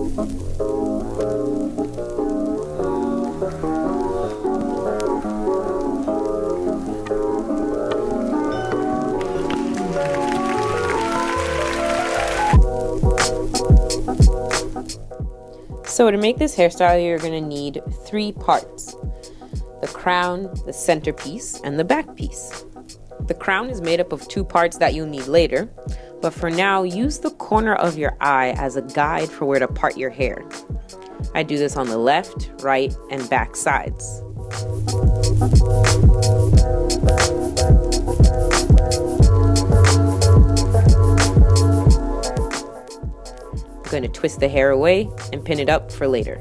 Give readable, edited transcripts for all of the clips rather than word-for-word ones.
So to make this hairstyle, you're going to need 3 parts: the crown, the centerpiece, and the back piece. The crown is made up of 2 parts that you'll need later, but for now, use the corner of your eye as a guide for where to part your hair. I do this on the left, right, and back sides. I'm going to twist the hair away and pin it up for later.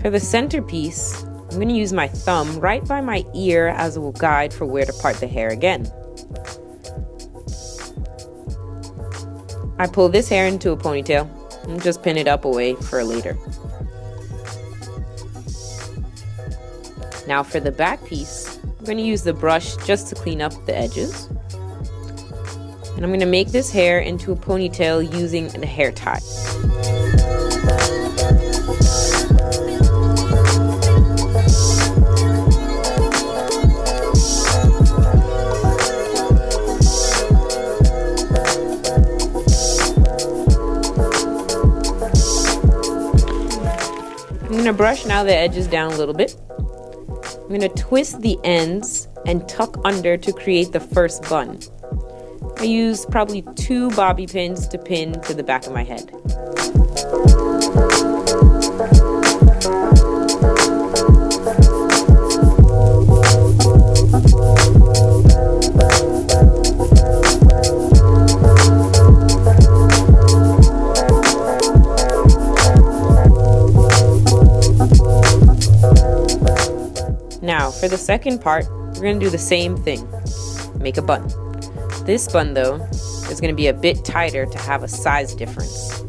For the centerpiece, I'm going to use my thumb right by my ear as a guide for where to part the hair again. I pull this hair into a ponytail and just pin it up away for later. Now for the back piece, I'm going to use the brush just to clean up the edges. And I'm going to make this hair into a ponytail using a hair tie. I'm going to brush now the edges down a little bit. I'm going to twist the ends and tuck under to create the first bun. I use probably 2 bobby pins to pin to the back of my head. Now, for the second part, we're going to do the same thing. Make a bun. This bun, though, is going to be a bit tighter to have a size difference.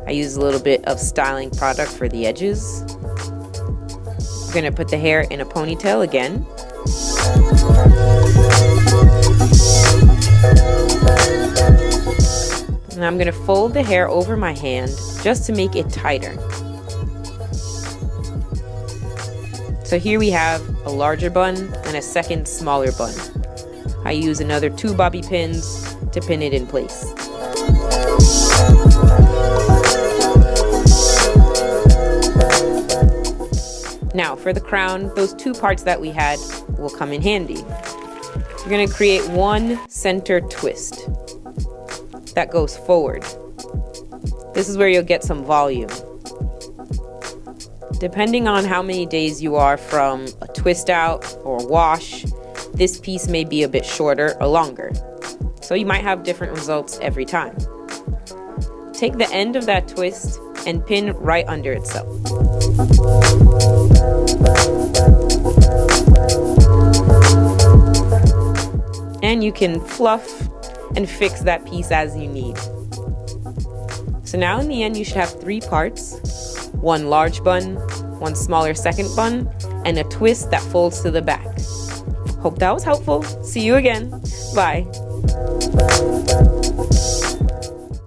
I use a little bit of styling product for the edges. I'm going to put the hair in a ponytail again. And I'm going to fold the hair over my hand just to make it tighter. So here we have a larger bun and a second smaller bun. I use another 2 bobby pins to pin it in place. Now for the crown, those 2 parts that we had will come in handy. We're going to create one center twist that goes forward. This is where you'll get some volume. Depending on how many days you are from a twist out or wash, this piece may be a bit shorter or longer. So you might have different results every time. Take the end of that twist and pin right under itself. And you can fluff and fix that piece as you need. So now in the end, you should have 3 parts: 1 large bun, 1 smaller second bun, and a twist that folds to the back. Hope that was helpful. See you again. Bye.